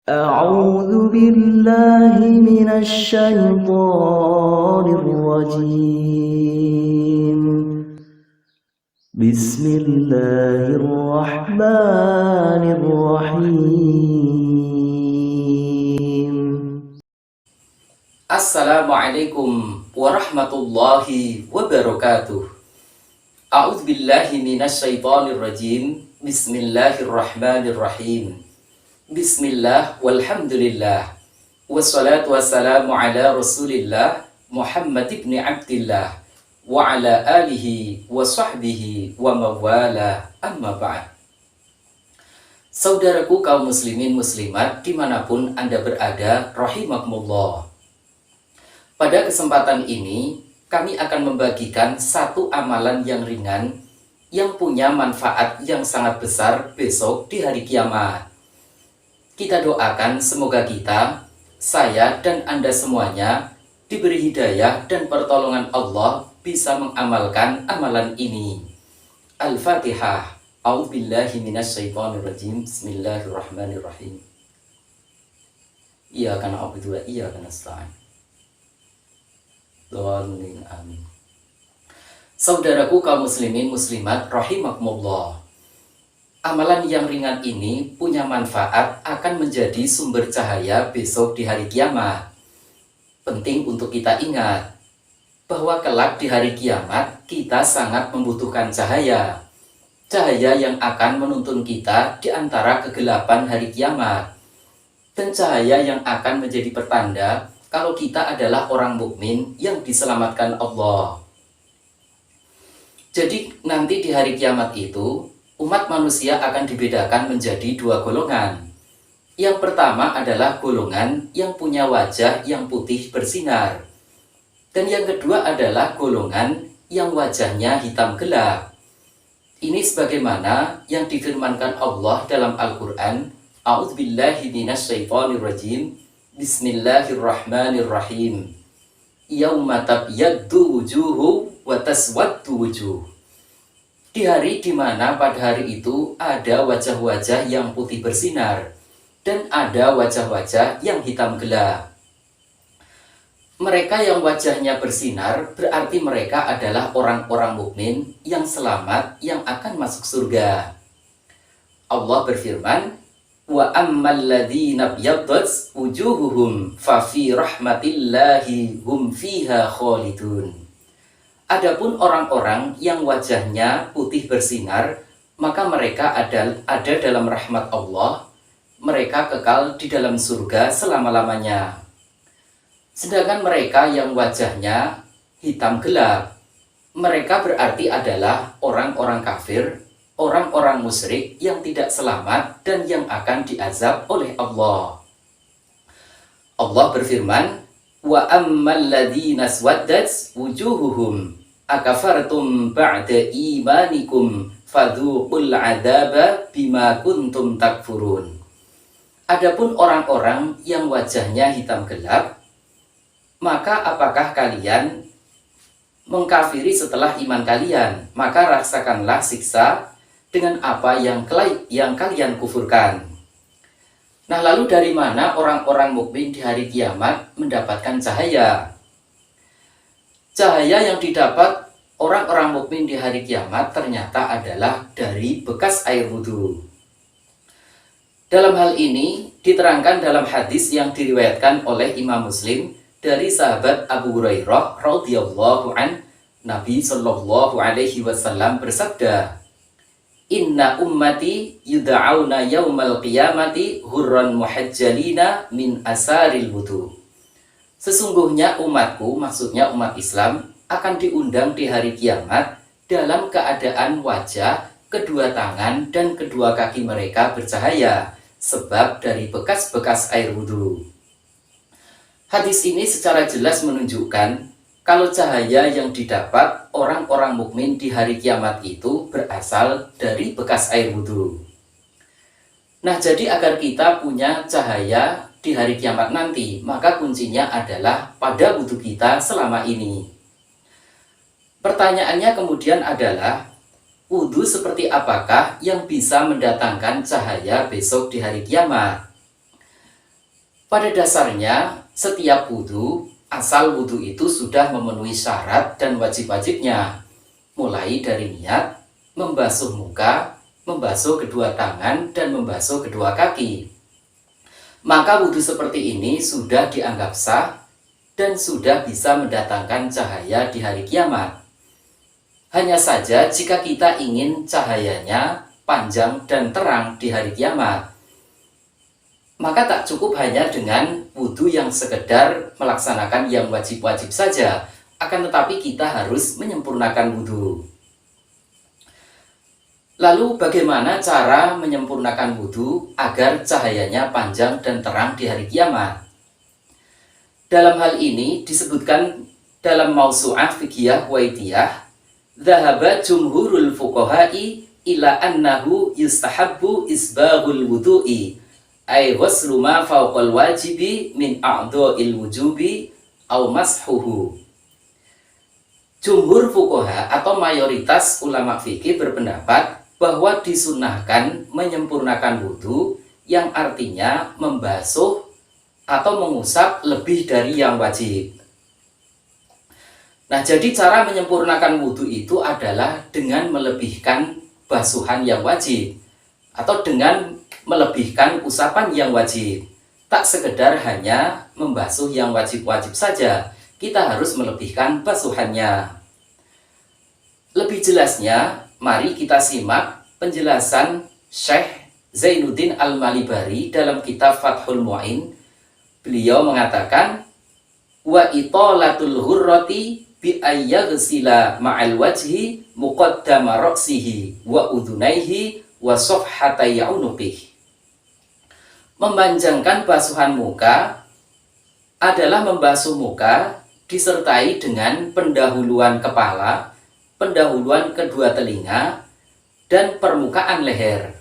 أعوذ بالله من الشيطان الرجيم. بسم الله الرحمن الرحيم. Assalamualaikum warahmatullahi wabarakatuh. A'udzu billahi minasyaitonir rajim. Bismillahirrahmanirrahim. Bismillah walhamdulillah. Wassalatu wassalamu ala Rasulillah Muhammad ibn Abdillah wa ala alihi wa sahbihi wa mawala, amma ba'd. Saudaraku kaum muslimin muslimat dimanapun Anda berada, rahimakumullah. Pada kesempatan ini, kami akan membagikan satu amalan yang ringan yang punya manfaat yang sangat besar besok di hari kiamat. Kita doakan semoga kita, saya dan Anda semuanya diberi hidayah dan pertolongan Allah bisa mengamalkan amalan ini. Al-Fatihah. A'udzubillahi minasyaitonirrajim. Bismillahirrahmanirrahim. Iyyaka na'budu wa iyyaka nasta'in. Amin. Saudaraku kaum muslimin muslimat rahimakumullah. Amalan yang ringan ini punya manfaat akan menjadi sumber cahaya besok di hari kiamat. Penting untuk kita ingat bahwa kelak di hari kiamat kita sangat membutuhkan cahaya. Cahaya yang akan menuntun kita di antara kegelapan hari kiamat. Dan cahaya yang akan menjadi pertanda kalau kita adalah orang mukmin yang diselamatkan Allah. Jadi nanti di hari kiamat itu, umat manusia akan dibedakan menjadi dua golongan. Yang pertama adalah golongan yang punya wajah yang putih bersinar. Dan yang kedua adalah golongan yang wajahnya hitam gelap. Ini sebagaimana yang difirmankan Allah dalam Al-Quran. A'udzubillahi minasyaitonirrajim. Bismillahirrahmanirrahim. Yauma tabyaddu wujuhu wa taswaddu wujuh. Di hari di mana pada hari itu ada wajah-wajah yang putih bersinar dan ada wajah-wajah yang hitam gelap. Mereka yang wajahnya bersinar berarti mereka adalah orang-orang mukmin yang selamat yang akan masuk surga. Allah berfirman, wa ammal ladzina byaddat wujuhuhum fa fi rahmatillahi hum fiha khalidun. Adapun orang-orang yang wajahnya putih bersinar, maka mereka ada dalam rahmat Allah, mereka kekal di dalam surga selama-lamanya. Sedangkan mereka yang wajahnya hitam gelap, mereka berarti adalah orang-orang kafir, orang-orang musyrik yang tidak selamat dan yang akan diazab oleh Allah. Allah berfirman, wa ammal ladzina swaddat wujuhuhum akafartum ba'da imanikum fadzuqul adzaba bima kuntum takfurun. Adapun orang-orang yang wajahnya hitam gelap, maka apakah kalian mengkafiri setelah iman kalian? Maka rasakanlah siksa dengan apa yang kalian kufurkan. Nah, lalu dari mana orang-orang mukmin di hari kiamat mendapatkan cahaya? Cahaya yang didapat orang-orang mukmin di hari kiamat ternyata adalah dari bekas air wudhu. Dalam hal ini diterangkan dalam hadis yang diriwayatkan oleh Imam Muslim dari sahabat Abu Hurairah radhiyallahu an, Nabi sallallahu alaihi wasallam bersabda, inna ummati yud'auna yaumal qiyamati hurran muhajjalina min asaril wudu. Sesungguhnya umatku, maksudnya umat Islam, akan diundang di hari kiamat dalam keadaan wajah, kedua tangan, dan kedua kaki mereka bercahaya, sebab dari bekas-bekas air wudhu. Hadis ini secara jelas menunjukkan kalau cahaya yang didapat orang-orang mukmin di hari kiamat itu berasal dari bekas air wudhu. Nah, jadi agar kita punya cahaya di hari kiamat nanti, maka kuncinya adalah pada wudhu kita selama ini. Pertanyaannya kemudian adalah, wudhu seperti apakah yang bisa mendatangkan cahaya besok di hari kiamat? Pada dasarnya, setiap wudhu, asal wudhu itu sudah memenuhi syarat dan wajib-wajibnya, mulai dari niat, membasuh muka, membasuh kedua tangan, dan membasuh kedua kaki. Maka wudhu seperti ini sudah dianggap sah dan sudah bisa mendatangkan cahaya di hari kiamat. Hanya saja jika kita ingin cahayanya panjang dan terang di hari kiamat, maka tak cukup hanya dengan wudhu yang sekedar melaksanakan yang wajib-wajib saja, akan tetapi kita harus menyempurnakan wudhu. Lalu bagaimana cara menyempurnakan wudhu agar cahayanya panjang dan terang di hari kiamat? Dalam hal ini disebutkan dalam Mausu'ah Fiqhiyah Waitiyah, dhahaba jumhurul fuqaha'i ila annahu yustahabbu isbaghul wudu'i ay ghuslu ma fawqal wajibi min a'dha'il wujubi aw mashuhu. Jumhur fuqaha atau mayoritas ulama fikih berpendapat bahwa disunahkan menyempurnakan wudhu, yang artinya membasuh atau mengusap lebih dari yang wajib. Nah, jadi cara menyempurnakan wudhu itu adalah dengan melebihkan basuhan yang wajib atau dengan melebihkan usapan yang wajib. Tak sekedar hanya membasuh yang wajib-wajib saja, kita harus melebihkan basuhannya. Lebih jelasnya, mari kita simak penjelasan Syekh Zainuddin Al-Malibari dalam kitab Fathul Mu'in. Beliau mengatakan, wa italatul hurrati bi ayyaghsila ma'al wajhi muqaddama ra'sihi wa udhunaihi wa safhatai unuqih. Memanjangkan basuhan muka adalah membasuh muka disertai dengan pendahuluan kepala, pendahuluan kedua telinga, dan permukaan leher.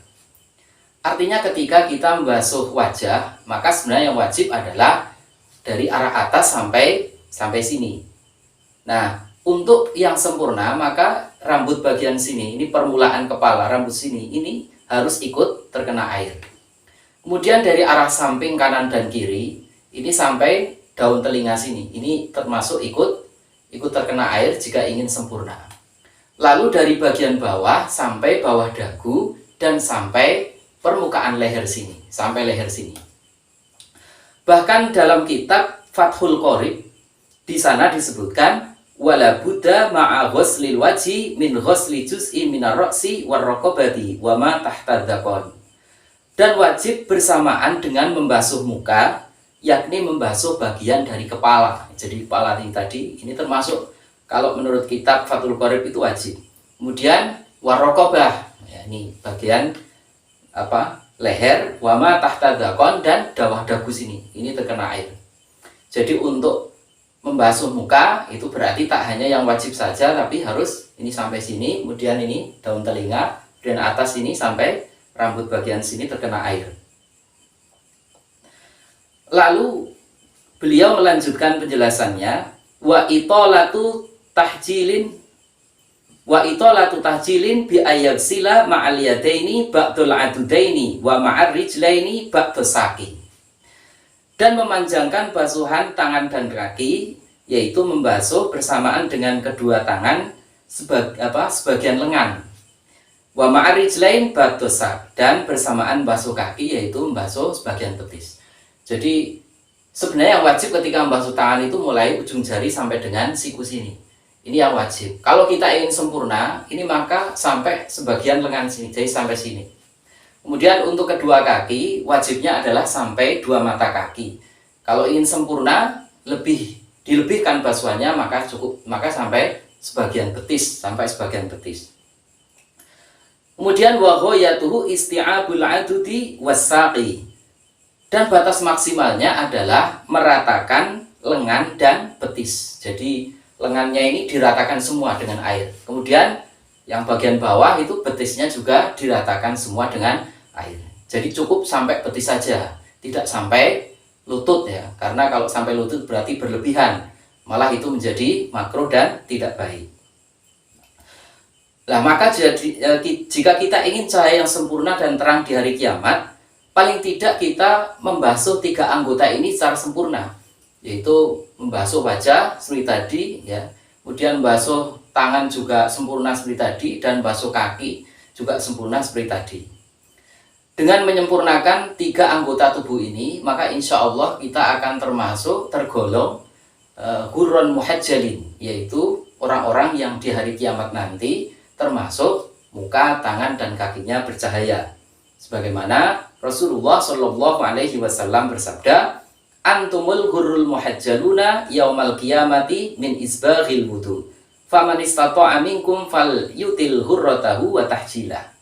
Artinya ketika kita membasuh wajah, maka sebenarnya yang wajib adalah dari arah atas sampai sini. Nah, untuk yang sempurna, maka rambut bagian sini, ini permulaan kepala, rambut sini, ini harus ikut terkena air. Kemudian dari arah samping kanan dan kiri, ini sampai daun telinga sini, ini termasuk ikut terkena air jika ingin sempurna. Lalu dari bagian bawah sampai bawah dagu dan sampai permukaan leher sini, sampai leher sini. Bahkan dalam kitab Fathul Qorib, di sana disebutkan wala budda ma'a ghuslil wajhi min ghusli juz'i minar ra'si war raqabati wa ma tahta dzaqan. Dan wajib bersamaan dengan membasuh muka, yakni membasuh bagian dari kepala. Jadi kepala ini tadi, ini termasuk kalau menurut kitab Fathul Qorib itu wajib. Kemudian warraqabah, ya, ini bagian leher, wama tahta dzaqan, dan bawah dagu sini, ini terkena air. Jadi untuk membasuh muka itu berarti tak hanya yang wajib saja, tapi harus ini sampai sini, kemudian ini daun telinga, dan atas ini sampai rambut bagian sini terkena air. Lalu beliau melanjutkan penjelasannya, wa italatu tahjilin bi ayagsila ma'al yadaini ba'dul adudaini wa ma'ar rijlaini ba'dus saqi. Dan memanjangkan basuhan tangan dan kaki, yaitu membasuh bersamaan dengan kedua tangan sebagian lengan. Wa ma'ar rijlain ba'dus saq, dan bersamaan basuh kaki yaitu membasuh sebagian betis. Jadi sebenarnya yang wajib ketika membasuh tangan itu mulai ujung jari sampai dengan siku sini. Ini yang wajib. Kalau kita ingin sempurna, ini maka sampai sebagian lengan sini, jadi sampai sini. Kemudian untuk kedua kaki, wajibnya adalah sampai dua mata kaki. Kalau ingin sempurna, dilebihkan basuhannya, maka sampai sebagian betis, Kemudian wa ghayatuhu isti'abul adudi wassaqi. Dan batas maksimalnya adalah meratakan lengan dan betis. Jadi lengannya ini diratakan semua dengan air. Kemudian yang bagian bawah itu betisnya juga diratakan semua dengan air. Jadi cukup sampai betis saja, tidak sampai lutut ya. Karena kalau sampai lutut berarti berlebihan. Malah itu menjadi makruh dan tidak baik. Nah, maka jika kita ingin cahaya yang sempurna dan terang di hari kiamat, paling tidak kita membasuh 3 anggota ini secara sempurna, yaitu membasuh wajah seperti tadi, ya, kemudian membasuh tangan juga sempurna seperti tadi, dan basuh kaki juga sempurna seperti tadi. Dengan menyempurnakan 3 anggota tubuh ini, maka insya Allah kita akan tergolong ghurran muhajjalin, yaitu orang-orang yang di hari kiamat nanti termasuk muka, tangan, dan kakinya bercahaya. Sebagaimana Rasulullah Shallallahu Alaihi Wasallam bersabda, antumul ghurrul muhajjaluna yaumal qiyamati min isbaghil wudu. Faman istata'a minkum fal yutil hurratahu wa tahjilah.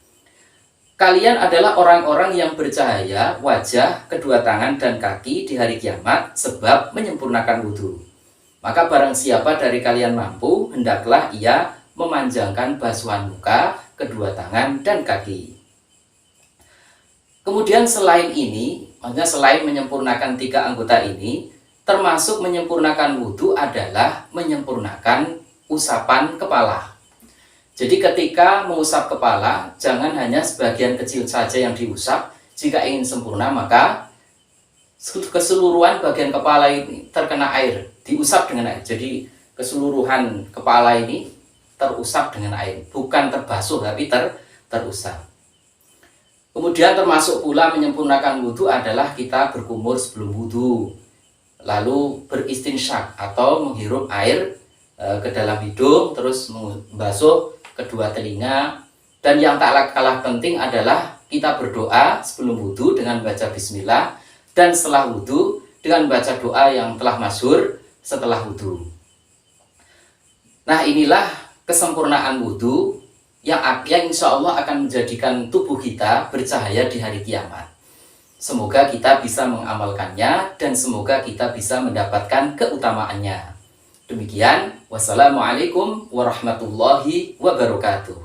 Kalian adalah orang-orang yang bercahaya wajah, kedua tangan, dan kaki di hari kiamat sebab menyempurnakan wudu. Maka barang siapa dari kalian mampu, hendaklah ia memanjangkan basuhan muka, kedua tangan, dan kaki. Kemudian selain ini, maksudnya selain menyempurnakan 3 anggota ini, termasuk menyempurnakan wudhu adalah menyempurnakan usapan kepala. Jadi ketika mengusap kepala, jangan hanya sebagian kecil saja yang diusap. Jika ingin sempurna, maka keseluruhan bagian kepala ini terkena air, diusap dengan air. Jadi keseluruhan kepala ini terusap dengan air, bukan terbasuh tapi terusap. Kemudian termasuk pula menyempurnakan wudhu adalah kita berkumur sebelum wudhu, lalu beristinsyak atau menghirup air ke dalam hidung, terus membasuh kedua telinga. Dan yang tak kalah penting adalah kita berdoa sebelum wudhu dengan baca bismillah, dan setelah wudhu dengan baca doa yang telah masyhur setelah wudhu. Nah, inilah kesempurnaan wudhu yang insya Allah akan menjadikan tubuh kita bercahaya di hari kiamat. Semoga kita bisa mengamalkannya dan semoga kita bisa mendapatkan keutamaannya. Demikian, wassalamualaikum warahmatullahi wabarakatuh.